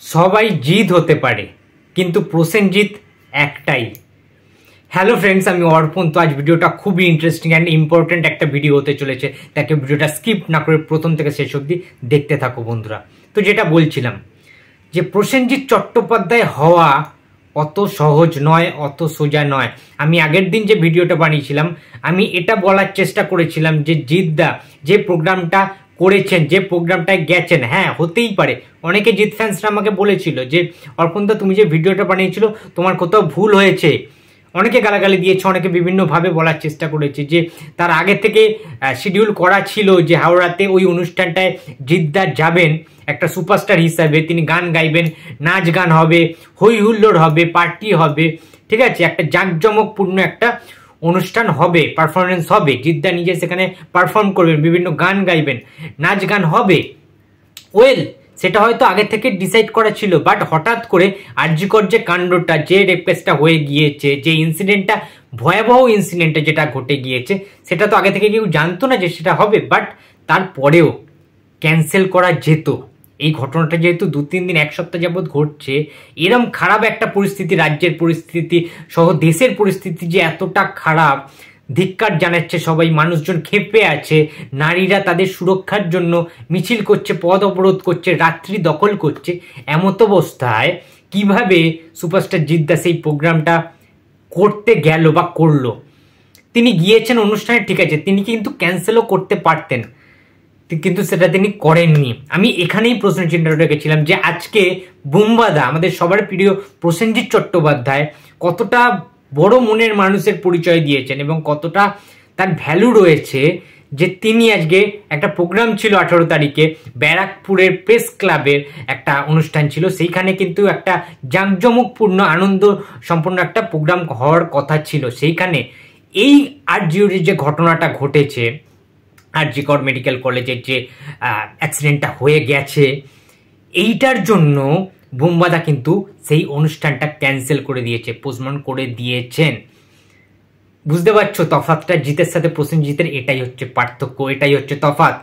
সবাই জিত হতে পারে কিন্তু প্রসেনজিৎ একটাই। হ্যালো ফ্রেন্ডস, আমি অর্পণ। তো আজ ভিডিওটা খুবই ইন্টারেস্টিং অ্যান্ড ইম্পর্টেন্ট একটা ভিডিও হতে চলেছে, তাকে ভিডিওটা স্কিপ না করে প্রথম থেকে শেষ অবধি দেখতে থাকো বন্ধুরা। তো যেটা বলছিলাম যে প্রসেনজিৎ চট্টোপাধ্যায় হওয়া অত সহজ নয়, অত সোজা নয়। আমি আগের দিন যে ভিডিওটা বানিয়েছিলাম আমি এটা বলার চেষ্টা করেছিলাম যে জিতদা যে প্রোগ্রামটা করেছেন, যে প্রোগ্রামটায় গেছেন, হ্যাঁ হতেই পারে অনেকে জিত ফ্যান্সরা আমাকে বলেছিল যে অর্পণদা তুমি যে ভিডিওটা বানিয়েছিল তোমার কোথাও ভুল হয়েছে। অনেকে গালাগালি দিয়েছে, অনেকে বিভিন্নভাবে বলার চেষ্টা করেছে যে তার আগে থেকে শিডিউল করা ছিল যে হাওড়াতে ওই অনুষ্ঠানটায় জিতদা যাবেন একটা সুপারস্টার হিসাবে, তিনি গান গাইবেন, নাচ গান হবে, হই হুল্লোড় হবে, পার্টি হবে, ঠিক আছে, একটা জাঁকজমকপূর্ণ একটা অনুষ্ঠান হবে, পারফরমেন্স হবে, জিতদা নিজে সেখানে পারফর্ম করবেন, বিভিন্ন গান গাইবেন, নাচ গান হবে। ওয়েল, সেটা হয়তো আগে থেকে ডিসাইড করা ছিল, বাট হঠাৎ করে আরজিকর যে কাণ্ডটা, যে রেপকেসটা হয়ে গিয়েছে, যে ইনসিডেন্টটা, ভয়াবহ ইনসিডেন্টটা যেটা ঘটে গিয়েছে, সেটা তো আগে থেকে কেউ জানতো না যে সেটা হবে। বাট তারপরেও ক্যান্সেল করা যেত। এই ঘটনাটা যেহেতু 2-3 দিন, এক সপ্তাহ যাবৎ ঘটছে, এরম খারাপ একটা পরিস্থিতি, রাজ্যের পরিস্থিতি সহ দেশের পরিস্থিতি যে এতটা খারাপ, ধিক্কার জানাচ্ছে সবাই, মানুষজন ক্ষেপে আছে, নারীরা তাদের সুরক্ষার জন্য মিছিল করছে, পথ অবরোধ করছে, রাত্রি দখল করছে। এমত অবস্থায় কিভাবে সুপারস্টার জিতদা সেই প্রোগ্রামটা করতে গেল বা করলো? তিনি গিয়েছেন অনুষ্ঠানে, ঠিক আছে, তিনি কিন্তু ক্যান্সেলও করতে পারতেন, কিন্তু সেটা তিনি করেননি। আমি এখানেই প্রশ্ন চিহ্নটা রেখেছিলাম যে আজকে বুম্বাদা, আমাদের সবার প্রিয় প্রসেনজিৎ চট্টোপাধ্যায়, কতটা বড় মনের মানুষের পরিচয় দিয়েছেন এবং কতটা তার ভ্যালু রয়েছে যে তিনি আজকে একটা প্রোগ্রাম ছিল 18 তারিখে ব্যারাকপুরের প্রেস ক্লাবের একটা অনুষ্ঠান ছিল, সেইখানে কিন্তু একটা জাঁকজমকপূর্ণ আনন্দ সম্পন্ন একটা প্রোগ্রাম হওয়ার কথা ছিল। সেইখানে এই আরজিওর যে ঘটনাটা ঘটেছে, আরজিকর মেডিকেল কলেজের যে অ্যাক্সিডেন্টটা হয়ে গেছে, এইটার জন্য বুম্বাদা কিন্তু সেই অনুষ্ঠানটা ক্যান্সেল করে দিয়েছে, পোস্টপোন করে দিয়েছেন। বুঝতে পারছো তফাৎটা? জিতের সাথে প্রসেনজিতের এটাই হচ্ছে পার্থক্য, এটাই হচ্ছে তফাৎ।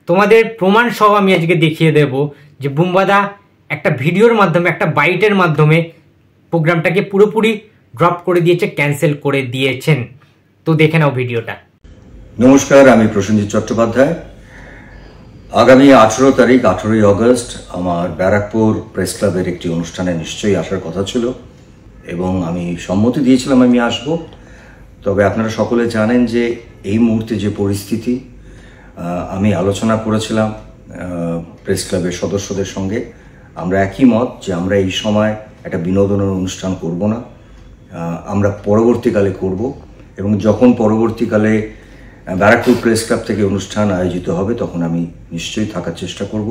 তোমাদের প্রমাণ সহ আমি আজকে দেখিয়ে দেব যে বুম্বাদা একটা ভিডিওর মাধ্যমে, একটা বাইটের মাধ্যমে প্রোগ্রামটাকে পুরোপুরি ড্রপ করে দিয়েছে, ক্যান্সেল করে দিয়েছেন। তো দেখে নাও ভিডিওটা। নমস্কার, আমি প্রসেনজিৎ চট্টোপাধ্যায়। আগামী 18 তারিখ 18ই অগস্ট আমার ব্যারাকপুর প্রেস ক্লাবের একটি অনুষ্ঠানে নিশ্চয়ই আসার কথা ছিল এবং আমি সম্মতি দিয়েছিলাম আমি আসব। তবে আপনারা সকলে জানেন যে এই মুহূর্তে যে পরিস্থিতি, আমি আলোচনা করেছিলাম প্রেস ক্লাবের সদস্যদের সঙ্গে, আমরা একই মত যে আমরা এই সময় একটা বিনোদনের অনুষ্ঠান করব না, আমরা পরবর্তীকালে করব এবং যখন পরবর্তীকালে ব্যারাকপুর প্রেস ক্লাব থেকে অনুষ্ঠান আয়োজিত হবে তখন আমি নিশ্চয়ই থাকার চেষ্টা করব,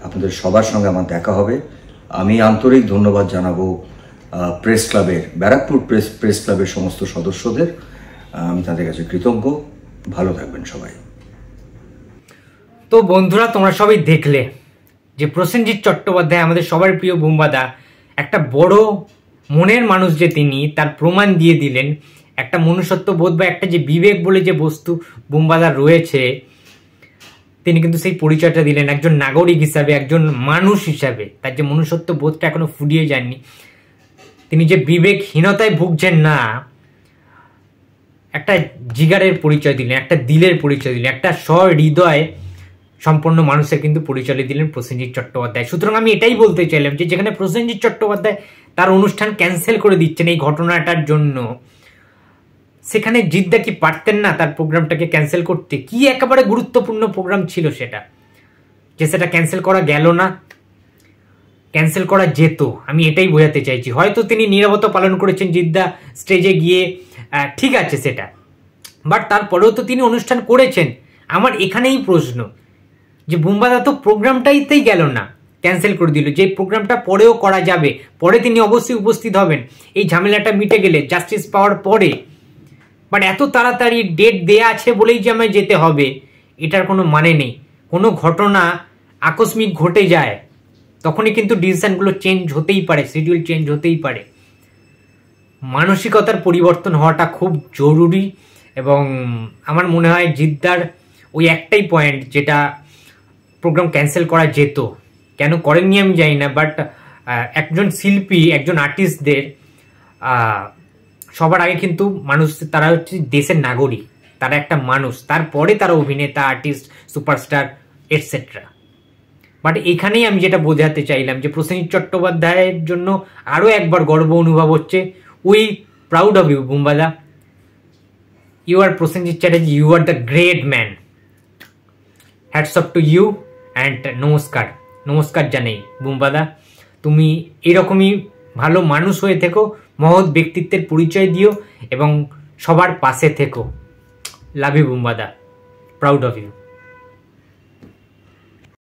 আপনাদের সবার সঙ্গে আমার দেখা হবে। আমি আন্তরিক ধন্যবাদ জানাবো প্রেস ক্লাবের, ব্যারাকপুর প্রেস ক্লাবের সমস্ত সদস্যদের, আমি তাদের কাছে কৃতজ্ঞ। ভালো থাকবেন সবাই। তো বন্ধুরা, তোমরা সবাই দেখলে যে প্রসেনজিৎ চট্টোপাধ্যায়, আমাদের সবার প্রিয় বুম্বাদা, একটা বড় মনের মানুষ যে তিনি, তার প্রমাণ দিয়ে দিলেন। একটা মনুষ্যত্ব বোধ বা একটা যে বিবেক বলে যে বস্তু বুম্বাদার রয়েছে, তিনি কিন্তু সেই পরিচয়টা দিলেন একজন নাগরিক হিসাবে, একজন মানুষ হিসাবে। তার যে মনুষ্যত্ব বোধটা এখনো ফুরিয়ে যাননি, তিনি যে বিবেকহীনতায় ভুগছেন না, একটা জিগারের পরিচয় দিলেন, একটা দিলের পরিচয় দিলেন, একটা সহৃদয় সম্পন্ন মানুষের কিন্তু পরিচয় দিলেন প্রসেনজিৎ চট্টোপাধ্যায়। সুতরাং আমি এটাই বলতে চাইলাম যে যেখানে প্রসেনজিৎ চট্টোপাধ্যায় তার অনুষ্ঠান ক্যান্সেল করে দিচ্ছেন এই ঘটনাটার জন্য, সেখানে জিতদা কি পারতেন না তার প্রোগ্রামটাকে ক্যান্সেল করতে? কি একেবারে গুরুত্বপূর্ণ প্রোগ্রাম ছিল সেটা, যে সেটা ক্যান্সেল করা গেল না? ক্যান্সেল করা যেত, আমি এটাই বোঝাতে চাইছি। হয়তো তিনি নীরবতা পালন করেছেন জিতদা স্টেজে গিয়ে, ঠিক আছে সেটা, বাট তারপরেও তো তিনি অনুষ্ঠান করেছেন। আমার এখানেই প্রশ্ন যে বুম্বাদা তো প্রোগ্রামটাইতেই গেল না, ক্যান্সেল করে দিল, যে প্রোগ্রামটা পরেও করা যাবে, পরে তিনি অবশ্যই উপস্থিত হবেন এই ঝামেলাটা মিটে গেলে, জাস্টিস পাওয়ার পরে। বাট এত তাড়াতাড়ি ডেট দেয়া আছে বলেই যে আমায় যেতে হবে, এটার কোনো মানে নেই। কোনো ঘটনা আকস্মিক ঘটে যায় তখনই কিন্তু ডিসিশনগুলো চেঞ্জ হতেই পারে, শিডিউল চেঞ্জ হতেই পারে। মানসিকতার পরিবর্তন হওয়াটা খুব জরুরি এবং আমার মনে হয় জিতদার ওই একটাই পয়েন্ট, যেটা প্রোগ্রাম ক্যান্সেল করা যেত, কেন করেননি আমি জানি না, বাট একজন শিল্পী, একজন আর্টিস্টদের সবার আগে কিন্তু মানুষ, তারা হচ্ছে দেশের নাগরিক, তারা একটা মানুষ, তারপরে তারা অভিনেতা, আর্টিস্ট, সুপারস্টার এটসেট্রা। বাট এখানেই আমি যেটা বোঝাতে চাইলাম যে প্রসেনজিৎ চট্টোপাধ্যায়ের জন্য আরও একবার গর্ব অনুভব হচ্ছে। We proud of you Bumbada, you are Prosenjit Chatterjee, you are the great man. Hats off to you and নমস্কার, নমস্কার জানাই বুম্বাদা। তুমি এরকমই ভালো মানুষ হয়ে থেকো, মহৎ ব্যক্তিত্বের পরিচয় দিও এবং সবার পাশে থেকো। Love you Bumbada, proud of you.